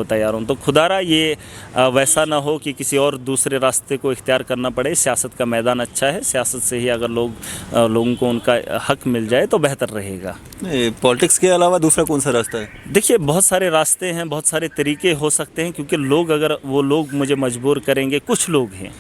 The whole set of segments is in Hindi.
तैयार हूँ। तो खुदारा ये वैसा ना हो कि किसी और दूसरे रास्ते को इख्तियार करना पड़े। सियासत का मैदान अच्छा है, सियासत से ही अगर लोगों को उनका हक मिल जाए तो बेहतर रहेगा। पॉलिटिक्स के अलावा दूसरा कौन सा रास्ता है? देखिए, बहुत सारे रास्ते हैं, बहुत सारे तरीके हो सकते हैं, क्योंकि अगर वो लोग मुझे मजबूर करेंगे। कुछ लोग हैं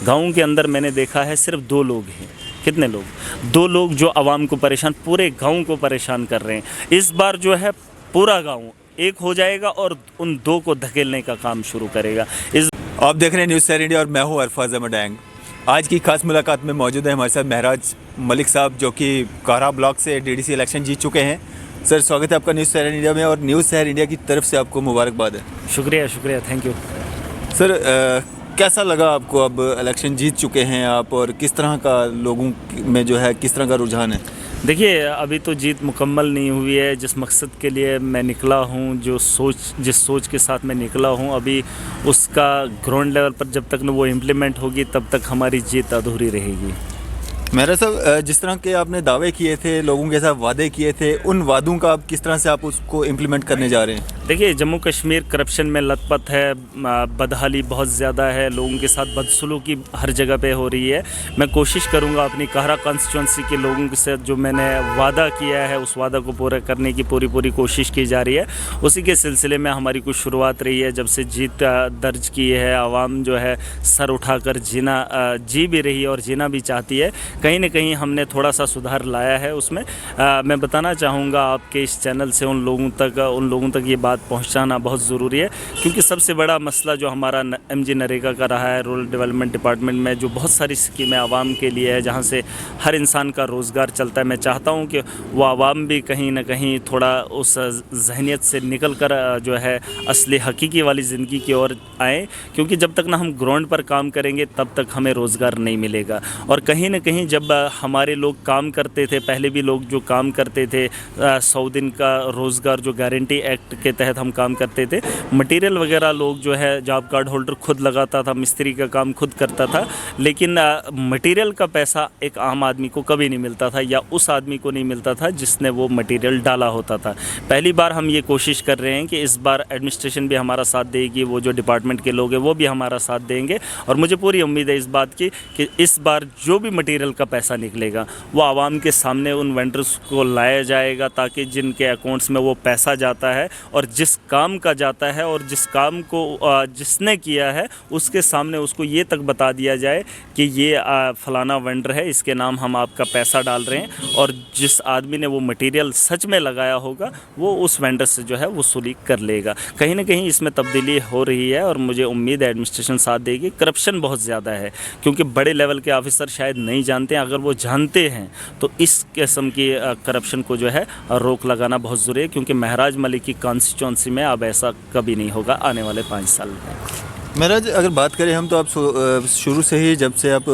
गाँव के अंदर, मैंने देखा है सिर्फ 2 लोग हैं। कितने लोग? 2 लोग जो आवाम को परेशान, पूरे गाँव को परेशान कर रहे हैं। इस बार जो है पूरा गाँव एक हो जाएगा और उन 2 को धकेलने का काम शुरू करेगा। आप देख रहे हैं न्यूज़ शहर इंडिया और मैं हूं अरफाज अहमद एंग। आज की खास मुलाकात में मौजूद है हमारे साथ महराज मलिक साहब, जो कि कारा ब्लॉक से डीडीसी इलेक्शन जीत चुके हैं। सर, स्वागत है आपका न्यूज़ शहर इंडिया में, और न्यूज़ शहर इंडिया की तरफ से आपको मुबारकबाद है। शुक्रिया, थैंक यू। सर, कैसा लगा आपको? अब इलेक्शन जीत चुके हैं आप, और किस तरह का लोगों में जो है किस तरह का रुझान है? देखिए, अभी तो जीत मुकम्मल नहीं हुई है। जिस मकसद के लिए मैं निकला हूँ, जिस सोच के साथ मैं निकला हूँ, अभी उसका ग्राउंड लेवल पर जब तक न वो इम्प्लीमेंट होगी तब तक हमारी जीत अधूरी रहेगी। मेरा साहब, जिस तरह के आपने दावे किए थे, लोगों के साथ वादे किए थे, उन वादों का आप किस तरह से आप उसको इम्प्लीमेंट करने जा रहे हैं? देखिए, जम्मू कश्मीर करप्शन में लथपथ है, बदहाली बहुत ज़्यादा है, लोगों के साथ बदसलूकी हर जगह पे हो रही है। मैं कोशिश करूंगा अपनी काहरा कॉन्स्टिट्यूंसी के लोगों के साथ जो मैंने वादा किया है उस वादा को पूरा करने की पूरी कोशिश की जा रही है। उसी के सिलसिले में हमारी कुछ शुरुआत रही है। जब से जीत दर्ज की है, आवाम जो है सर उठाकर जी भी रही है और जीना भी चाहती है। कहीं ना कहीं हमने थोड़ा सा सुधार लाया है उसमें। मैं बताना चाहूँगा आपके इस चैनल से उन लोगों तक ये बात पहुंचाना बहुत ज़रूरी है, क्योंकि सबसे बड़ा मसला जो हमारा एमजी नरेगा का रहा है, रूरल डेवलपमेंट डिपार्टमेंट में जो बहुत सारी स्कीमें आवाम के लिए है, जहां से हर इंसान का रोज़गार चलता है। मैं चाहता हूं कि वो आवाम भी कहीं ना कहीं थोड़ा उस जहनीत से निकल कर जो है असली हकीकी वाली ज़िंदगी की ओर आए, क्योंकि जब तक ना हम ग्राउंड पर काम करेंगे तब तक हमें रोज़गार नहीं मिलेगा। और कहीं ना कहीं जब हमारे लोग काम करते थे, पहले भी लोग जो काम करते थे, 100 दिन का रोज़गार जो गारंटी एक्ट के तहत हम काम करते थे, मटेरियल वगैरह लोग जो है जॉब कार्ड होल्डर खुद लगाता था, मिस्त्री का काम खुद करता था, लेकिन मटेरियल का पैसा एक आम आदमी को कभी नहीं मिलता था, या उस आदमी को नहीं मिलता था जिसने वो मटेरियल डाला होता था। पहली बार हम ये कोशिश कर रहे हैं कि इस बार एडमिनिस्ट्रेशन भी हमारा साथ देगी, वो जो डिपार्टमेंट के लोग हैं वो भी हमारा साथ देंगे, और मुझे पूरी उम्मीद है इस बात की कि इस बार जो भी मटेरियल का पैसा निकलेगा वो आवाम के सामने उन वेंडर्स को लाया जाएगा, ताकि जिनके अकाउंट्स में वो पैसा जाता है और जिस काम का जाता है और जिस काम को जिसने किया है उसके सामने उसको ये तक बता दिया जाए कि ये फलाना वेंडर है, इसके नाम हम आपका पैसा डाल रहे हैं, और जिस आदमी ने वो मटेरियल सच में लगाया होगा वो उस वेंडर से जो है वसूली कर लेगा। कहीं ना कहीं इसमें तब्दीली हो रही है और मुझे उम्मीद है एडमिनिस्ट्रेशन साथ देगी। करप्शन बहुत ज़्यादा है, क्योंकि बड़े लेवल के ऑफिसर शायद नहीं जानते हैं, अगर वो जानते हैं तो इस किस्म की करप्शन को जो है रोक लगाना बहुत ज़रूरी है, क्योंकि महराज मलिक की कॉन्स्टिट्यूंसी में अब ऐसा कभी नहीं होगा आने वाले 5 साल में। महराज, अगर बात करें हम, तो आप शुरू से ही जब से आप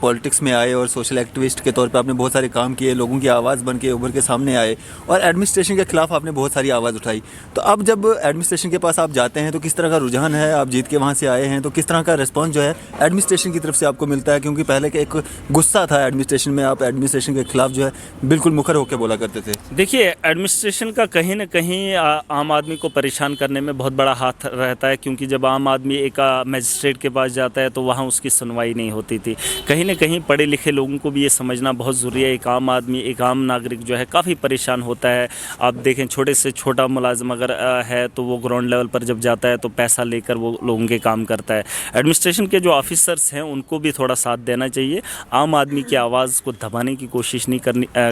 पॉलिटिक्स में आए और सोशल एक्टिविस्ट के तौर पे आपने बहुत सारे काम किए, लोगों की आवाज़ बन के उभर के सामने आए, और एडमिनिस्ट्रेशन के ख़िलाफ़ आपने बहुत सारी आवाज़ उठाई। तो अब जब एडमिनिस्ट्रेशन के पास आप जाते हैं तो किस तरह का रुझान है? आप जीत के वहाँ से आए हैं तो किस तरह का रिस्पॉन्स जो है एडमिनिस्ट्रेशन की तरफ से आपको मिलता है? क्योंकि पहले के एक गुस्सा था एडमिनिस्ट्रेशन में, आप एडमिनिस्ट्रेशन के खिलाफ जो है बिल्कुल मुखर होकर बोला करते थे। देखिए, एडमिनिस्ट्रेशन का कहीं ना कहीं आम आदमी को परेशान करने में बहुत बड़ा हाथ रहता है, क्योंकि जब आम आदमी एक मजिस्ट्रेट के पास जाता है तो वहाँ उसकी सुनवाई नहीं होती थी। कहीं ना कहीं पढ़े लिखे लोगों को भी ये समझना बहुत ज़रूरी है, एक आम आदमी, एक आम नागरिक जो है काफ़ी परेशान होता है। आप देखें, छोटे से छोटा मुलाजिम अगर है तो वो ग्राउंड लेवल पर जब जाता है तो पैसा लेकर वो लोगों के काम करता है। एडमिनिस्ट्रेशन के जो ऑफिसर्स हैं उनको भी थोड़ा साथ देना चाहिए, आम आदमी की आवाज़ को दबाने की कोशिश नहीं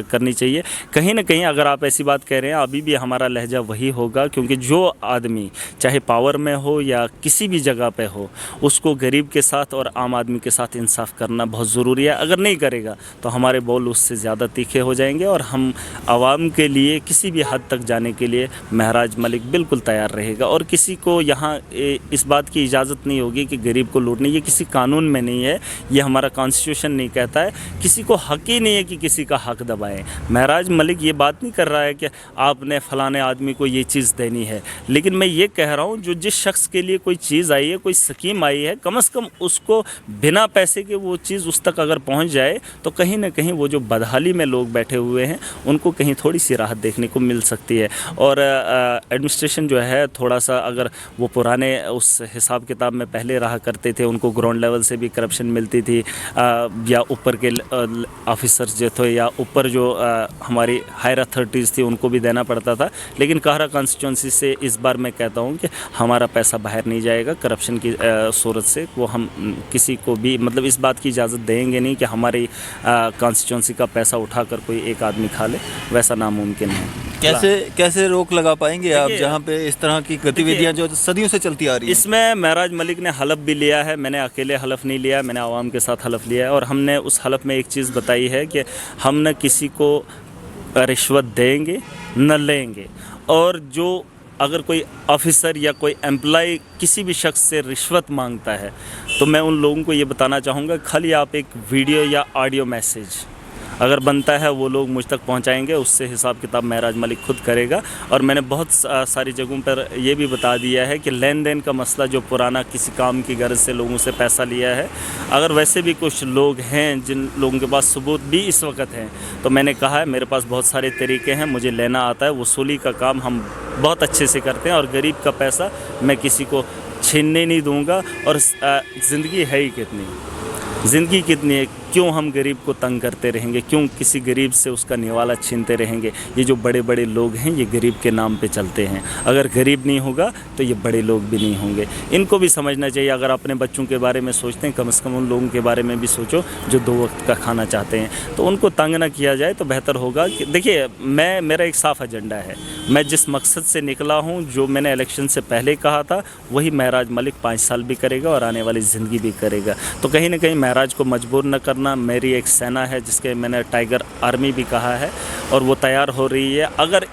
करनी चाहिए। कहीं ना कहीं अगर आप ऐसी बात कह रहे हैं, अभी भी हमारा लहजा वही होगा, क्योंकि जो आदमी चाहे पावर में हो या किसी भी जगह पे हो, उसको गरीब के साथ और आम आदमी के साथ इंसाफ करना बहुत ज़रूरी है। अगर नहीं करेगा तो हमारे बोल उससे ज़्यादा तीखे हो जाएंगे, और हम आवाम के लिए किसी भी हद तक जाने के लिए महराज मलिक बिल्कुल तैयार रहेगा। और किसी को यहाँ इस बात की इजाज़त नहीं होगी कि गरीब को लूटने, ये किसी कानून में नहीं है, ये हमारा कॉन्स्टिट्यूशन नहीं कहता है। किसी को हक ही नहीं है कि किसी का हक दबाएं। महराज मलिक ये बात नहीं कर रहा है कि आपने फ़लाने आदमी को ये चीज़ देनी है, लेकिन मैं ये कह रहा हूँ जो जिस शख्स के लिए कोई चीज़ आई है, कोई स्कीम आई है, कम से कम उसको बिना पैसे के वो चीज़ उस तक अगर पहुंच जाए तो कहीं ना कहीं वो जो बदहाली में लोग बैठे हुए हैं उनको कहीं थोड़ी सी राहत देखने को मिल सकती है। और एडमिनिस्ट्रेशन जो है थोड़ा सा अगर वो पुराने उस हिसाब किताब में पहले रहा करते थे, उनको ग्राउंड लेवल से भी करप्शन मिलती थी, या ऊपर के ऑफिसर्स जो थे या ऊपर जो हमारी हायर अथॉरिटीज़ थी उनको भी देना पड़ता था। लेकिन काहरा कॉन्स्टिट्यूंसी से इस बार मैं कहता हूँ कि हमारा पैसा बाहर नहीं जाएगा करप्शन की सूरत से। वो हम किसी को भी मतलब इस बात की इजाज़त देंगे नहीं कि हमारी कॉन्स्टिट्यूंसी का पैसा उठाकर कोई एक आदमी खा ले, वैसा नामुमकिन है। कैसे रोक लगा पाएंगे आप देखिए, जहाँ पे इस तरह की गतिविधियाँ जो सदियों से चलती आ रही हैं? इसमें महराज मलिक ने हलफ भी लिया है, मैंने अकेले हलफ नहीं लिया, मैंने आवाम के साथ हलफ लिया है। और हमने उस हलफ में एक चीज़ बताई है कि हम न किसी को रिश्वत देंगे न लेंगे, और जो अगर कोई ऑफिसर या कोई एम्प्लॉय किसी भी शख्स से रिश्वत मांगता है तो मैं उन लोगों को ये बताना चाहूँगा, खाली आप एक वीडियो या ऑडियो मैसेज अगर बनता है वो लोग मुझ तक पहुंचाएंगे, उससे हिसाब किताब महराज मलिक खुद करेगा। और मैंने बहुत सारी जगहों पर ये भी बता दिया है कि लेन देन का मसला जो पुराना किसी काम की गर्ज से लोगों से पैसा लिया है, अगर वैसे भी कुछ लोग हैं जिन लोगों के पास सबूत भी इस वक्त हैं, तो मैंने कहा है मेरे पास बहुत सारे तरीके हैं, मुझे लेना आता है। वसूली का काम हम बहुत अच्छे से करते हैं और गरीब का पैसा मैं किसी को छीनने नहीं दूँगा। और ज़िंदगी है ही कितनी, ज़िंदगी कितनी है, क्यों हम गरीब को तंग करते रहेंगे, क्यों किसी गरीब से उसका निवाला छीनते रहेंगे। ये जो बड़े बड़े लोग हैं ये गरीब के नाम पे चलते हैं, अगर गरीब नहीं होगा तो ये बड़े लोग भी नहीं होंगे। इनको भी समझना चाहिए। अगर अपने बच्चों के बारे में सोचते हैं, कम से कम उन लोगों के बारे में भी सोचो जो 2 वक्त का खाना चाहते हैं, तो उनको तंग ना किया जाए तो बेहतर होगा। देखिए, मेरा एक साफ़ एजेंडा है, मैं जिस मकसद से निकला हूँ, जो मैंने इलेक्शन से पहले कहा था, वही महराज मलिक 5 साल भी करेगा और आने वाली ज़िंदगी भी करेगा। तो कहीं ना कहीं महराज को मजबूर न करना। मेरी एक सेना है जिसके मैंने टाइगर आर्मी भी कहा है और वो तैयार हो रही है। अगर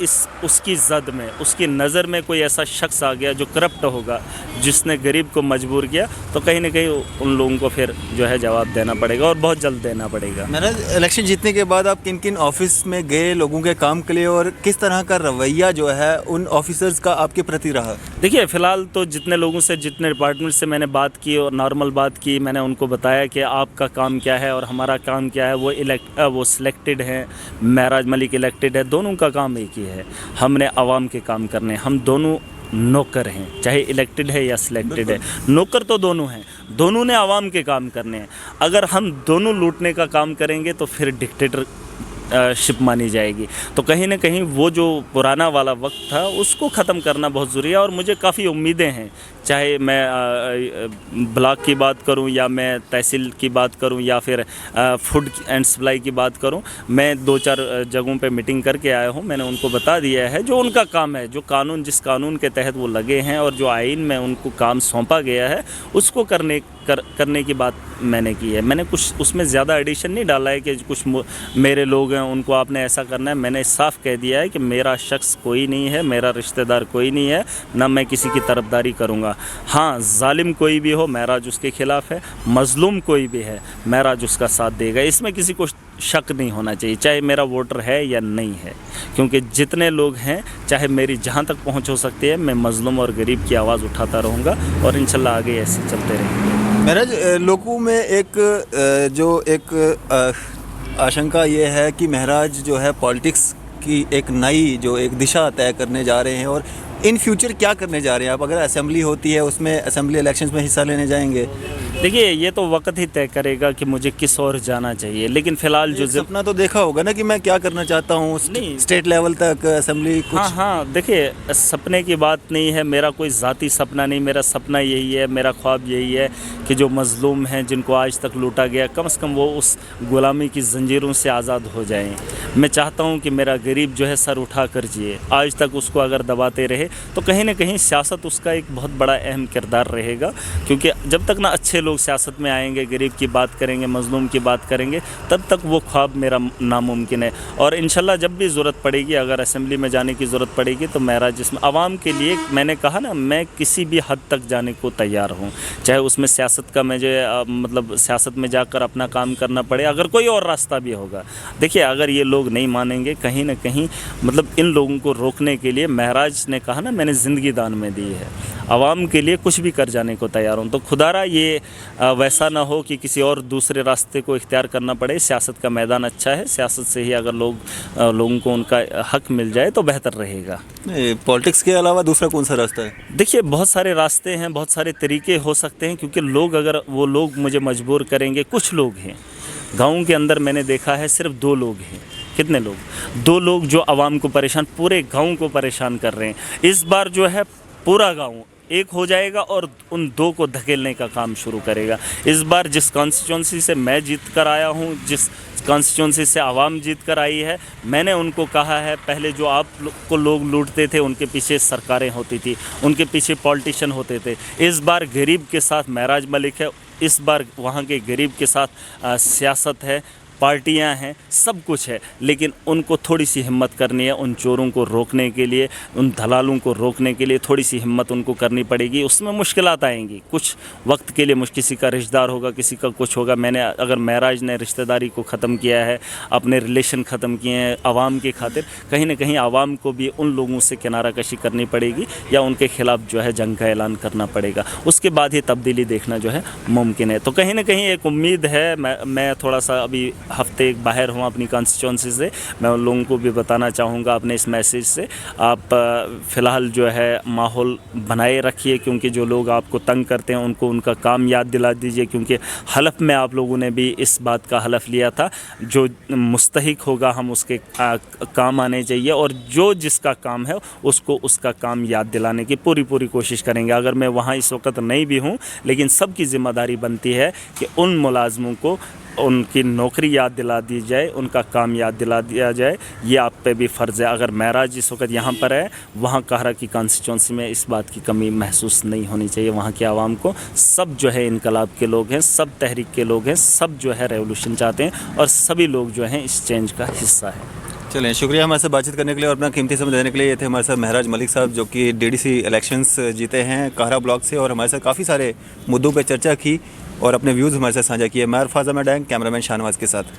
उसकी जद में, उसकी नज़र में कोई ऐसा शख्स आ गया जो करप्ट होगा, जिसने गरीब को मजबूर किया, तो कहीं ना कहीं उन लोगों को फिर जो है जवाब देना पड़ेगा और बहुत जल्द देना पड़ेगा। महराज, इलेक्शन जीतने के बाद आप किन किन ऑफिस में गए लोगों के काम के लिए, और किस तरह का रवैया जो है उन ऑफिसर्स का आपके प्रति रहा? देखिए, फ़िलहाल तो जितने लोगों से, जितने डिपार्टमेंट से मैंने बात की और नॉर्मल बात की, मैंने उनको बताया कि आपका काम क्या है और हमारा काम क्या है। वो सिलेक्टेड हैं, महराज मलिक इलेक्टेड है, दोनों का काम एक ही है, हमने आवाम के काम करने। हम दोनों नौकर हैं, चाहे इलेक्टेड है या सिलेक्टेड है, नौकर तो दोनों हैं, दोनों ने आवाम के काम करने हैं। अगर हम दोनों लूटने का काम करेंगे तो फिर डिक्टेटर शिप मानी जाएगी। तो कहीं ना कहीं वो जो पुराना वाला वक्त था उसको ख़त्म करना बहुत ज़रूरी है। और मुझे काफ़ी उम्मीदें हैं, चाहे मैं ब्लॉक की बात करूं या मैं तहसील की बात करूं या फिर फूड एंड सप्लाई की बात करूं। मैं 2-4 जगहों पे मीटिंग करके आया हूं, मैंने उनको बता दिया है जो उनका काम है, जो कानून, जिस कानून के तहत वो लगे हैं और जो आइन में उनको काम सौंपा गया है उसको करने की बात मैंने की है। मैंने कुछ उसमें ज़्यादा एडिशन नहीं डाला है कि कुछ मेरे लोग हैं उनको आपने ऐसा करना है। मैंने साफ कह दिया है कि मेरा शख्स कोई नहीं है, मेरा रिश्तेदार कोई नहीं है, ना मैं किसी की तरफदारी करूँगा। हाँ, जालिम कोई भी हो महराज उसके ख़िलाफ़ है, मज़लूम कोई भी है महराज उसका साथ देगा। इसमें किसी को शक नहीं होना चाहिए, चाहे मेरा वोटर है या नहीं है, क्योंकि जितने लोग हैं, चाहे मेरी जहाँ तक पहुँच हो सकती है, मैं मज़लूम और गरीब की आवाज़ उठाता रहूँगा और इंशाल्लाह आगे ऐसे चलते रहेंगे। महराज, लोगों में एक आशंका ये है कि महराज जो है पॉलिटिक्स की एक नई जो एक दिशा तय करने जा रहे हैं, और इन फ्यूचर क्या करने जा रहे हैं आप? अगर असेंबली होती है उसमें, असेंबली इलेक्शंस में हिस्सा लेने जाएंगे? देखिए, ये तो वक्त ही तय करेगा कि मुझे किस ओर जाना चाहिए, लेकिन फ़िलहाल जो सपना तो देखा होगा ना कि मैं क्या करना चाहता हूँ, स्टेट लेवल तक असेंबली कुछ। हाँ, देखिए, सपने की बात नहीं है, मेरा कोई ज़ाती सपना नहीं, मेरा सपना यही है, मेरा ख्वाब यही है कि जो मज़लूम हैं, जिनको आज तक लूटा गया, कम से कम वो उस गुलामी की ज़ंजीरों से आज़ाद हो जाएं। मैं चाहता हूँ कि मेरा गरीब जो है सर उठा कर जिए। आज तक उसको अगर दबाते रहे तो कहीं ना कहीं सियासत उसका एक बहुत बड़ा अहम किरदार रहेगा, क्योंकि जब तक ना अच्छे लोग सियासत में आएंगे, गरीब की बात करेंगे, मज़लूम की बात करेंगे, तब तक वो ख्वाब मेरा नामुमकिन है। और इंशाल्लाह जब भी ज़रूरत पड़ेगी, अगर असेंबली में जाने की ज़रूरत पड़ेगी, तो महराज जिसमें आवाम के लिए, मैंने कहा ना, मैं किसी भी हद तक जाने को तैयार हूँ, चाहे उसमें सियासत का मुझे मतलब सियासत में जाकर अपना काम करना पड़े, अगर कोई और रास्ता भी होगा। देखिए, अगर ये लोग नहीं मानेंगे, कहीं ना कहीं मतलब इन लोगों को रोकने के लिए महराज ने कहा ना, मैंने ज़िंदगी दान में दी है। आवाम के लिए कुछ भी कर जाने को तैयार हूँ। तो खुदारा ये वैसा ना हो कि किसी और दूसरे रास्ते को इख्तियार करना पड़े। सियासत का मैदान अच्छा है, सियासत से ही अगर लोगों को उनका हक मिल जाए तो बेहतर रहेगा। पॉलिटिक्स के अलावा दूसरा कौन सा रास्ता है? देखिए, बहुत सारे रास्ते हैं, बहुत सारे तरीके हो सकते हैं, क्योंकि अगर वो लोग मुझे मजबूर करेंगे। कुछ लोग हैं गाँव के अंदर, मैंने देखा है सिर्फ 2 लोग हैं। कितने लोग? 2 लोग जो आवाम को परेशान, पूरे गांव को परेशान कर रहे हैं। इस बार जो है पूरा गांव एक हो जाएगा और उन 2 को धकेलने का काम शुरू करेगा। इस बार जिस कॉन्स्टिट्यूंसी से मैं जीत कर आया हूं, जिस कॉन्स्टिट्यूंसी से आवाम जीत कर आई है, मैंने उनको कहा है, पहले जो आप को लोग लूटते थे उनके पीछे सरकारें होती थी, उनके पीछे पॉलिटिशियन होते थे। इस बार गरीब के साथ महराज मलिक है, इस बार वहाँ के गरीब के साथ सियासत है, पार्टियां हैं, सब कुछ है। लेकिन उनको थोड़ी सी हिम्मत करनी है, उन चोरों को रोकने के लिए, उन दलालों को रोकने के लिए थोड़ी सी हिम्मत उनको करनी पड़ेगी। उसमें मुश्किलात आएंगी कुछ वक्त के लिए, किसी का रिश्तेदार होगा, किसी का कुछ होगा। मैंने अगर महराज ने रिश्तेदारी को ख़त्म किया है, अपने रिलेशन ख़त्म किए हैं आवाम के खातिर, कहीं ना कहीं आवाम को भी उन लोगों से किनारा कशी करनी पड़ेगी या उनके खिलाफ जो है जंग का ऐलान करना पड़ेगा। उसके बाद ही तब्दीली देखना जो है मुमकिन है। तो कहीं ना कहीं एक उम्मीद है। मैं थोड़ा सा अभी हफ्ते एक बाहर हूँ अपनी कॉन्स्टिट्यूंसी से। मैं उन लोगों को भी बताना चाहूँगा अपने इस मैसेज से, आप फ़िलहाल जो है माहौल बनाए रखिए, क्योंकि जो लोग आपको तंग करते हैं उनको उनका काम याद दिला दीजिए। क्योंकि हलफ में आप लोगों ने भी इस बात का हलफ लिया था, जो मुस्तहिक होगा हम उसके काम आने चाहिए, और जो जिसका काम है उसको उसका काम याद दिलाने की पूरी कोशिश करेंगे। अगर मैं वहाँ इस वक्त नहीं भी हूँ, लेकिन सबकी ज़िम्मेदारी बनती है कि उन मुलाजमों को उनकी नौकरी याद दिला दी जाए, उनका काम याद दिला दिया जाए। ये आप पे भी फ़र्ज़ है। अगर महराज इस वक्त यहाँ पर है, वहाँ काहरा की कॉन्स्टिट्यूंसी में इस बात की कमी महसूस नहीं होनी चाहिए। वहाँ के आवाम को सब जो है इनकलाब के लोग हैं, सब तहरीक के लोग हैं, सब जो है रेवोल्यूशन चाहते हैं, और सभी लोग जो हैं इस चेंज का हिस्सा है। चलें, शुक्रिया हमारे साथ बातचीत करने के लिए और अपना कीमती समय देने के लिए। ये थे हमारे साथ महराज मलिक साहब, जो कि डीडीसी इलेक्शंस जीते हैं काहरा ब्लॉक से, और हमारे साथ काफ़ी सारे मुद्दों पर चर्चा की और अपने व्यूज़ हमारे साथ साझा किए। मैं फाज़ा मैडैंग, कैमरामैन शाहनवाज के साथ।